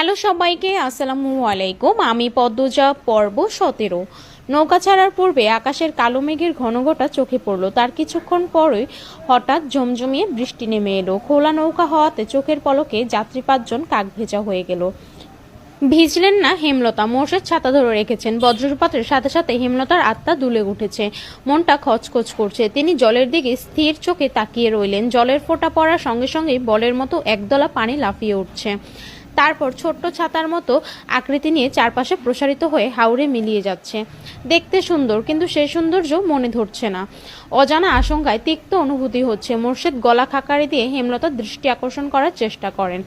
Hello সবাইকে, আসসালামু আলাইকুম। আমি পদ্মজা, পর্ব 17। নৌকা ছাড়ার পূর্বে আকাশের কালো মেঘের ঘনঘটা চোখে পড়ল। তার কিছুক্ষণ পরই হঠাৎ ঝমঝমিয়ে বৃষ্টি নেমে এলো। খোলা নৌকা হওয়াতে চোখের পলকে যাত্রী 5 জন কাক ভেজা হয়ে গেল। ভিজলেন না হেমলতা। মোর্শেদ ছাতা ধরে রেখেছেন। বজ্রপাতের সাথে সাথে হেমলতার আত্মা দুলে উঠেছে, মনটা খচখচ করছে। তিনি জলের দিকে স্থির চোখে তাকিয়ে রইলেন। জলের ফোঁটা পড়ার সঙ্গে সঙ্গেই বলের মতো একদলা পানি লাফিয়ে উঠছে। তারপর ছোট্ট ছাতার মতো আকৃতি নিয়ে চারপাশে প্রসারিত হয়ে হাওরে মিলিয়ে যাচ্ছে। দেখতে সুন্দর, কিন্তু সেই সৌন্দর্য মনে ধরছে না। অজানা আশঙ্কায় তিক্ত অনুভূতি হচ্ছে। মোর্শেদ গলা খাকারি দিয়ে হেমলতার দৃষ্টি আকর্ষণ করার চেষ্টা করেন।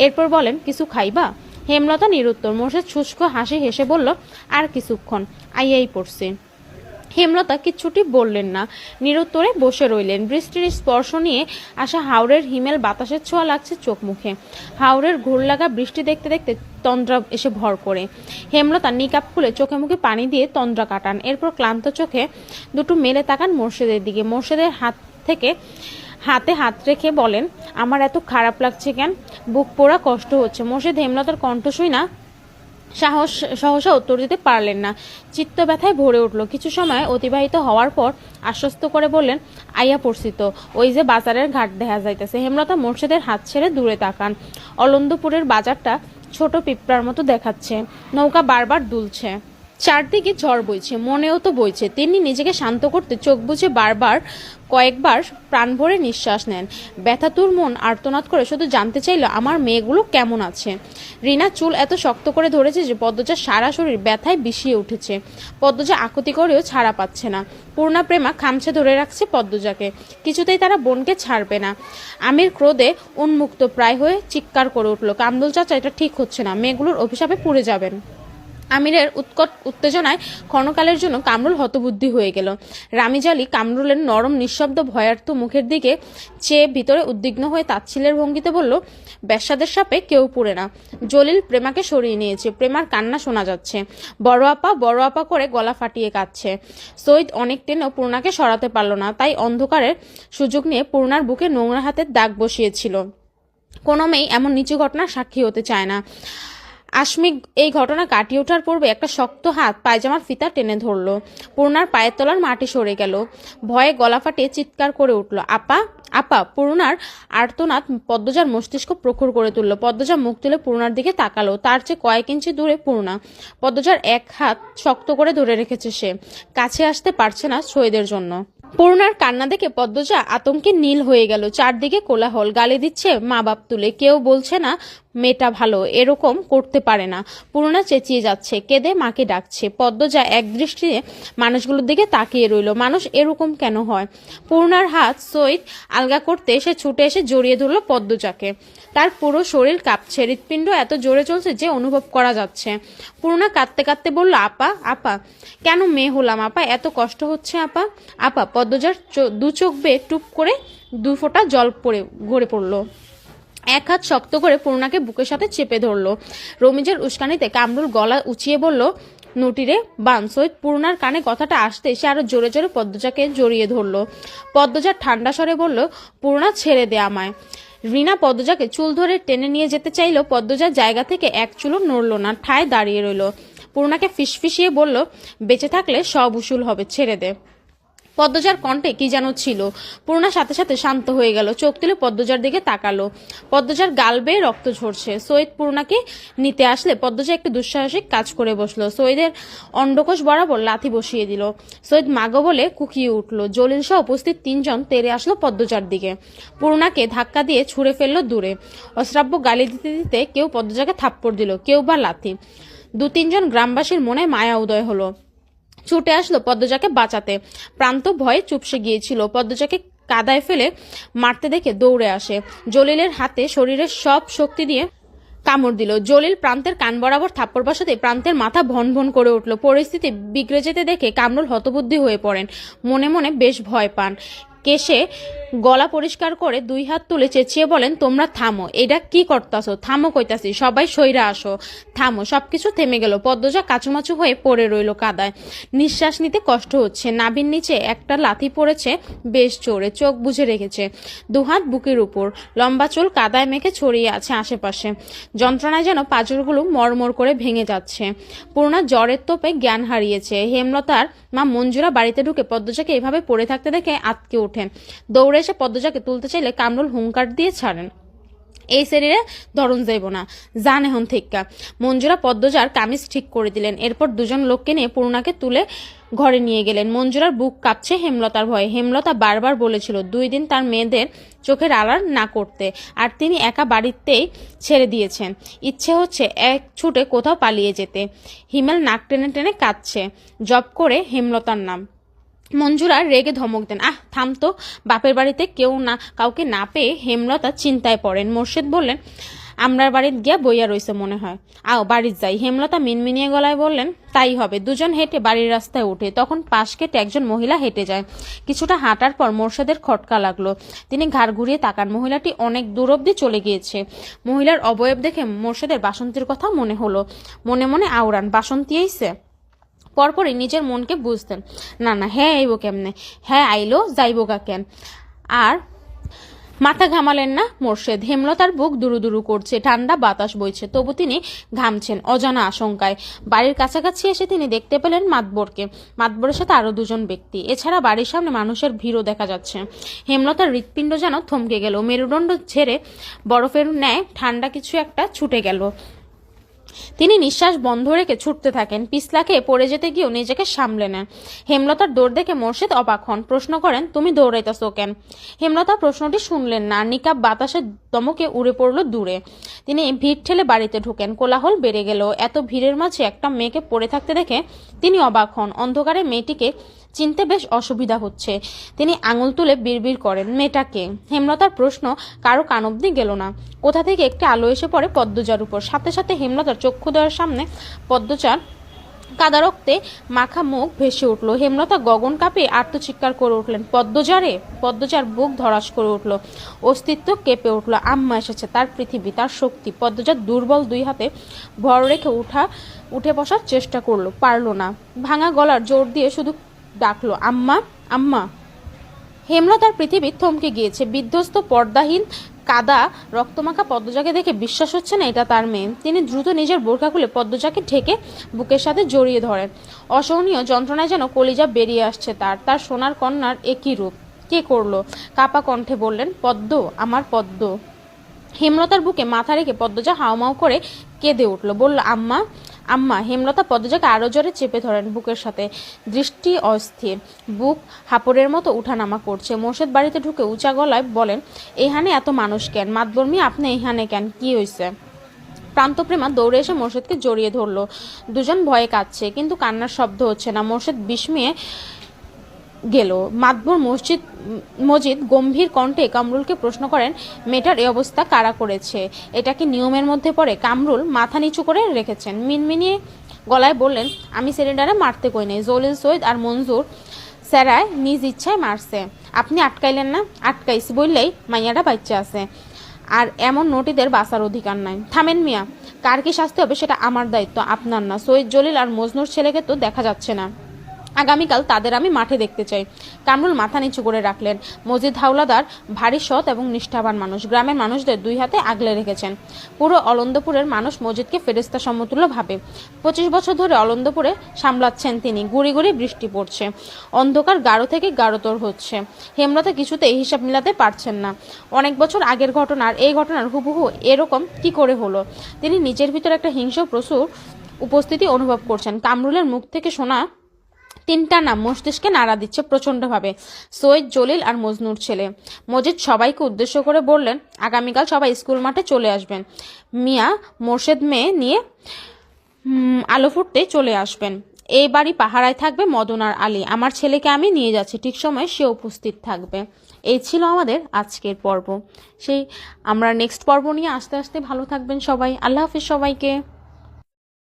এরপর বলেন, কিছু খাইবা? হেমলতা নিরুত্তর। মোর্শেদ শুষ্ক হাসি হেসে বলল, আর কিছুক্ষণ, আইয়াই পড়ছে। হেমলতা কিচ্ছুটি বললেন না, নিরুত্তরে বসে রইলেন। বৃষ্টির স্পর্শ নিয়ে আসা হাওরের হিমেল বাতাসের ছোঁয়া লাগছে চোখ মুখে। হাওরের ঘোর লাগা বৃষ্টি দেখতে দেখতে তন্দ্রা এসে ভর করে। হেমলতা নিকাপ খুলে চোখে মুখে পানি দিয়ে তন্দ্রা কাটান। এরপর ক্লান্ত চোখে দুটো মেলে তাকান মোর্শেদের দিকে। মোর্শেদের হাতে হাত রেখে বলেন, আমার এত খারাপ লাগছে কেন? বুক পোড়া কষ্ট হচ্ছে। মোর্শেদ হেমলতার কণ্ঠ শুই না সহসা উত্তর দিতে পারলেন না। চিত্ত ব্যথায় ভরে উঠল। কিছু সময় অতিবাহিত হওয়ার পর আশ্বস্ত করে বললেন, আইয়া পড়ছি তো, ওই যে বাজারের ঘাট দেখা যাইতেছে। হেমলতা মোর্শেদের হাত ছেড়ে দূরে তাকান। অলন্দপুরের বাজারটা ছোট পিঁপড়ার মতো দেখাচ্ছে। নৌকা বারবার দুলছে। চারদিকে ঝড় বইছে, মনেও তো বইছে। তিনি নিজেকে শান্ত করতে চোখ বুজে কয়েকবার প্রাণ ভরে নিঃশ্বাস নেন। ব্যথাতুর মন আর্তনাদ করে শুধু জানতে চাইল, আমার মেয়েগুলো কেমন আছে। রিনা চুল এত শক্ত করে ধরেছে যে পদ্মজার সারা শরীর ব্যথায় বিষিয়ে উঠেছে। পদ্মজা আকুতি করেও ছাড়া পাচ্ছে না। পূর্ণা প্রেমা খামছে ধরে রাখছে পদ্মজাকে। কিছুতেই তারা বোনকে ছাড়বে না। আমির ক্রোধে উন্মুক্ত প্রায় হয়ে চিৎকার করে উঠল, কামরুল চাচা, এটা ঠিক হচ্ছে না। মেয়েগুলোর অভিশাপে পুড়ে যাবেন। আমিরের উৎকট উত্তেজনায় ক্ষণকালের জন্য কামরুল হতবুদ্ধি হয়ে গেল। রামিজালি কামরুলের নরম নিঃশব্দ ভয়ার্থ মুখের দিকে চেয়ে ভিতরে উদ্বিগ্ন হয়ে তাচ্ছিলের ভঙ্গিতে বলল, বেশ্যাদের সাপে কেউ পুড়ে না। জলিল প্রেমাকে সরিয়ে নিয়েছে। প্রেমার কান্না শোনা যাচ্ছে। বড় আপা করে গলা ফাটিয়ে কাঁদছে। সৈয়দ অনেক টেনেও পূর্ণাকে সরাতে পারল না, তাই অন্ধকারের সুযোগ নিয়ে পূর্ণার বুকে নোংরা হাতের দাগ বসিয়েছিল। কোনো মেয়ে এমন নিচু ঘটনার সাক্ষী হতে চায় না। আশমিক এই ঘটনা কাটিয়ে ওঠার পূর্বে একটা শক্ত হাত পায়জামার ফিতা টেনে ধরল। পূর্ণার পায়ের তলার মাটি সরে গেল। ভয়ে গলা ফাটিয়ে চিৎকার করে উঠল, আপা, আপা। পূর্ণার আর্তনাদ পদ্মজার মস্তিষ্ক প্রখর করে তুলল। পদ্মজা মুখ তুলে পূর্ণার দিকে তাকালো। তার চেয়ে কয়েক ইঞ্চি দূরে পূর্ণা। পদ্মজার এক হাত শক্ত করে ধরে রেখেছে সে। কাছে আসতে পারছে না সৈয়দের জন্য। পূর্ণার কান্না দেখে পদ্মজা আতঙ্কে নীল হয়ে গেল। চারদিকে কোলাহল। গালি দিচ্ছে মা বাপ তুলে। কেউ বলছে না মেয়েটা ভালো, এরকম করতে পারে না। পূর্ণা চেঁচিয়ে যাচ্ছে, কেঁদে মাকে ডাকছে। পদ্মজা এক দৃষ্টিতে মানুষগুলোর দিকে তাকিয়ে রইল। মানুষ এরকম কেন হয়? পূর্ণার হাত সৈয়দ আলগা করতে সে ছুটে এসে জড়িয়ে ধরল পদ্মজাকে। তার পুরো শরীর কাঁপছে। হৃৎপিণ্ড এত জোরে চলছে যে অনুভব করা যাচ্ছে। পূর্ণা কাঁদতে কাঁদতে বলল, আপা, আপা। কেন মেয়ে হলাম আপা? এত কষ্ট হচ্ছে আপা, আপা। পদ্মজার দু চোখ বেয়ে টুপ করে 2 ফোঁটা জল গড়ে পড়ল। এক হাত শক্ত করে পূর্ণাকে বুকের সাথে চেপে ধরল। রমিজের উস্কানিতে কামরুল গলা উঁচিয়ে বলল, নটিরে বান। সৈয়দ পূর্ণার কানে কথাটা আসতে সে আরো জোরে জোরে পদ্মজাকে জড়িয়ে ধরল। পদ্মজা ঠান্ডা স্বরে বলল, পূর্ণা ছেড়ে দে আমায়। রিনা পদ্মজাকে চুল ধরে টেনে নিয়ে যেতে চাইল। পদ্মজার জায়গা থেকে এক চুলও নড়ল না, ঠায় দাঁড়িয়ে রইল। পূর্ণাকে ফিসফিসিয়ে বলল, বেঁচে থাকলে সব উসুল হবে, ছেড়ে দে। পদ্মজার কণ্ঠে কি যেন ছিল। পূর্ণা সাথে সাথে শান্ত হয়ে গেল। চোখ তুলে পদ্মজার দিকে তাকালো। পদ্মজার গাল বেয়ে রক্ত ঝরছে। সৈয়দ পূর্ণাকে নিতে আসলে পদ্মজা একটু দুঃসাহসিক কাজ করে বসলো। সৈয়দের অন্ডকোষ বরাবর লাথি বসিয়ে দিল। সৈয়দ মাগো বলে কুকিয়ে উঠল। জলিল সহ উপস্থিত 3 জন তেড়ে আসলো পদ্মজার দিকে। পূর্ণাকে ধাক্কা দিয়ে ছুঁড়ে ফেললো দূরে। অশ্রাব্য গালি দিতে দিতে কেউ পদ্মজাকে থাপ্পড় দিল, কেউ বা লাথি। 2-3 জন গ্রামবাসীর মনে মায়া উদয় হলো। ছুটে আসলো পদ্মজাকে বাঁচাতে। প্রান্ত ভয়ে চুপসে গিয়েছিল। পদ্মজাকে কাদায় ফেলে মারতে দেখে দৌড়ে আসে। জলিলের হাতে শরীরের সব শক্তি দিয়ে কামড় দিল। জলিল প্রান্তের কান বরাবর থাপ্পড় বসাতে প্রান্তের মাথা ভন ভন করে উঠল। পরিস্থিতি বিগড়ে যেতে দেখে কামরুল হতবুদ্ধি হয়ে পড়েন। মনে মনে বেশ ভয় পান। কেশে গলা পরিষ্কার করে 2 হাত তুলে চেঁচিয়ে বলেন, তোমরা থামো, এটা কি করতাছো? থামো কইতাছি, সবাই সইরা আসো, থামো। সবকিছু থেমে গেল। পদ্মজা কাচুমাচু হয়ে পড়ে রইল কাদায়। নিঃশ্বাস নিতে কষ্ট হচ্ছে। নাভির নিচে একটা লাথি পড়েছে বেশ জোরে। চোখ বুজে রেখেছে। 2 হাত বুকের উপর, লম্বা চুল কাদায় মেখে ছড়িয়ে আছে আশেপাশে। যন্ত্রণায় যেন পাঁজরগুলো মরমর করে ভেঙে যাচ্ছে। পূর্ণা জ্বরের তোপে জ্ঞান হারিয়েছে। হেমলতার মা মঞ্জুরা বাড়িতে ঢুকে পদ্মজাকে এভাবে পড়ে থাকতে দেখে আঁতকে ওঠেন। দৌড়ে এসে পদ্মজাকে তুলতে চাইলে কামরুল হুঙ্কার দিয়ে ছাড়েন, এই শরীরে ধরন যাইব না, জান এখন থেকে। মঞ্জুরা পদ্মজার কামিজ ঠিক করে দিলেন। এরপর 2জন লোককে নিয়ে পূর্ণাকে তুলে ঘরে নিয়ে গেলেন। মঞ্জুরার বুক কাঁপছে হেমলতার ভয়ে। হেমলতা বারবার বলেছিল 2 দিন তার মেয়েদের চোখের আড়াল না করতে, আর তিনি একা বাড়িতেই ছেড়ে দিয়েছেন। ইচ্ছে হচ্ছে এক ছুটে কোথাও পালিয়ে যেতে। হিমেল নাক টেনে টেনে কাঁদছে, জপ করে হেমলতার নাম। মঞ্জুরা রেগে ধমক দেন, আহ থাম তো। বাপের বাড়িতে কাউকে না পেয়ে হেমলতা চিন্তায় পড়েন। মোর্শেদ বললেন, আমরার বাড়িতে গিয়া বইয়া রইছে মনে হয়, আও বাড়ির যাই। হেমলতা মিনমিনিয়ে গলায় বললেন, তাই হবে। 2জন হেঁটে বাড়ির রাস্তায় ওঠে। তখন পাশ কেটে একজন মহিলা হেঁটে যায়। কিছুটা হাঁটার পর মোর্শেদের খটকা লাগলো। তিনি ঘাড় ঘুরিয়ে তাকান। মহিলাটি অনেক দূর অব্দি চলে গিয়েছে। মহিলার অবয়ব দেখে মোর্শেদের বাসন্তীর কথা মনে হলো। মনে মনে আওড়ান, বাসন্তী আইছে। পরপরই নিজের মনকে বুঝতেন, না না, হ্যাঁ আইব কেমনে, হ্যাঁ আইলো যাইবগা কেন। আর মাথা ঘামালেন না মোর্শেদ। হেমলতার বুক দুরু দুরু করছে, ঠান্ডা বাতাস বইছে, তবু তিনি ঘামছেন অজানা আশঙ্কায়। বাড়ির কাছাকাছি এসে তিনি দেখতে পেলেন মাতবরকে। মাতবরের সাথে আরো 2জন ব্যক্তি। এছাড়া বাড়ির সামনে মানুষের ভিড়ও দেখা যাচ্ছে। হেমলতার হৃৎপিণ্ড যেন থমকে গেল। মেরুদণ্ড ছেড়ে বরফের ন্যায় ঠান্ডা কিছু একটা ছুটে গেল। তিনি নিঃশ্বাস বন্ধ রেখে ছুটতে থাকেন। পিছলাকে পড়ে যেতে গিয়েও নিজেকে সামলে নেন। হেমলতার দৌড় দেখে মোর্শেদ অবাক হন। প্রশ্ন করেন, তুমি দৌড়াইতেছো কেন? হেমলতা প্রশ্নটি শুনলেন না। নিকাব বাতাসের দমকে উড়ে পড়ল দূরে। তিনি ভিড় ঠেলে বাড়িতে ঢুকেন। কোলাহল বেড়ে গেল। এত ভিড়ের মাঝে একটা মেয়েকে পড়ে থাকতে দেখে তিনি অবাক হন। অন্ধকারে মেয়েটিকে চিনতে বেশ অসুবিধা হচ্ছে। তিনি আঙুল তুলে বিড়বিড় করেন, মেয়েটাকে? হেমলতার প্রশ্ন কারো কান অবধি গেল না। কোথা থেকে একটি আলো এসে পড়ে পদ্মজার উপর। সাথে সাথে হেমলতার চক্ষুদ্বয়ের সামনে পদ্মজার কাদা রক্তে মাখা মুখ ভেসে উঠল। হেমলতা গগন কাঁপিয়ে আর্তচিৎকার করে উঠলেন, পদ্মজারে! পদ্মজার বুক ধরাস করে উঠল, অস্তিত্ব কেঁপে উঠল। আম্মা এসেছে, তার পৃথিবী, তার শক্তি। পদ্মজার দুর্বল 2 হাতে ভর রেখে উঠে বসার চেষ্টা করলো, পারল না। ভাঙা গলার জোর দিয়ে শুধু ডাকলো, আম্মা, আম্মা। হেমলতার পৃথিবী থমকে গিয়েছে। বিধ্বস্ত পর্দাহীন কাদা রক্তমাখা পদ্মজাকে দেখে বিশ্বাস হচ্ছে না এটা তার মেয়ে। তিনি দ্রুত নিজের বোরখা খুলে পদ্মজাকে ঢেকে বুকের সাথে জড়িয়ে ধরেন। অসহনীয় যন্ত্রণায় যেন কলিজা বেরিয়ে আসছে তার সোনার কন্যার একই রূপ। কে করলো? কাপা কণ্ঠে বললেন, পদ্ম, আমার পদ্ম। হেমলতার বুকে মাথা রেখে পদ্মজা হাউমাউ করে কেঁদে উঠল, বলল, আম্মা, আম্মা। হেমলতা পদ্মজাকে আরো জোরে চেপে ধরেন বুকের সাথে। দৃষ্টি অস্থির, বুক হাপড়ের মতো উঠানামা করছে। মোর্শেদ বাড়িতে ঢুকে উঁচা গলায় বলেন, এখানে এত মানুষ কেন? মাতবর মিয়া, আপনি এখানে কেন? কি হয়েছে? প্রান্তপ্রেমা দৌড়ে এসে মোর্শেদকে জড়িয়ে ধরল। 2জন ভয়ে কাঁদছে, কিন্তু কান্নার শব্দ হচ্ছে না। মোর্শেদ বিস্ময়ে গেল। মাতবর মজিদ গম্ভীর কণ্ঠে কামরুলকে প্রশ্ন করেন, মেয়েটার এই অবস্থা কারা করেছে? এটা কি নিয়মের মধ্যে পড়ে? কামরুল মাথা নিচু করে রেখেছেন। মিনমিনিয়ে গলায় বললেন, আমি সিলিন্ডারে মারতে কই নাই। জলিল, সৈয়দ আর মঞ্জুর স্যারায় নিজ ইচ্ছায় মারছে। আপনি আটকাইলেন না? আটকাইছি বললেই মাইয়াটা বাচ্চা আছে, আর এমন নটিদের বাঁচার অধিকার নাই। থামেন মিয়া, কার কি শাস্তি হবে সেটা আমার দায়িত্ব, আপনার না। সৈয়দ, জলিল আর মজনুর ছেলেকে তো দেখা যাচ্ছে না। আগামীকাল তাদের আমি মাঠে দেখতে চাই। কামরুল মাথা নিচু করে রাখলেন। মজিদ হাওলাদার ভারী সৎ এবং নিষ্ঠাবান মানুষ। গ্রামের মানুষদের 2 হাতে আগলে রেখেছেন। পুরো অলন্দপুরের মানুষ মজিদকে ফেরেশতা সমতুল্য ভাবে। 25 বছর ধরে অলন্দপুরে সামলাচ্ছেন তিনি। গুড়ি গুড়ি বৃষ্টি পড়ছে। অন্ধকার গাঢ় থেকে গাঢ়তর হচ্ছে। হেমলতা কিছুতে এই হিসাব মিলাতে পারছেন না। অনেক বছর আগের ঘটনার এই ঘটনার হুবহু এরকম কি করে হলো? তিনি নিজের ভিতর একটা হিংস্র প্রচুর উপস্থিতি অনুভব করছেন। কামরুলের মুখ থেকে শোনা 3টা নাম মস্তিষ্কে নাড়া দিচ্ছে প্রচন্ডভাবে, সৈয়দ, জলিল আর মজনুর ছেলে। মজিদ সবাইকে উদ্দেশ্য করে বললেন, আগামীকাল সবাই স্কুল মাঠে চলে আসবেন। মিয়া মোর্শেদ মেয়ে নিয়ে আলো ফুটতে চলে আসবেন। এই বাড়ি পাহারায় থাকবে মদন আর আলী। আমার ছেলেকে আমি নিয়ে যাচ্ছি, ঠিক সময় সে উপস্থিত থাকবে। এই ছিল আমাদের আজকের পর্ব। আমরা নেক্সট পর্ব নিয়ে আস্তে আস্তে। ভালো থাকবেন সবাই। আল্লাহ হাফিজ সবাইকে।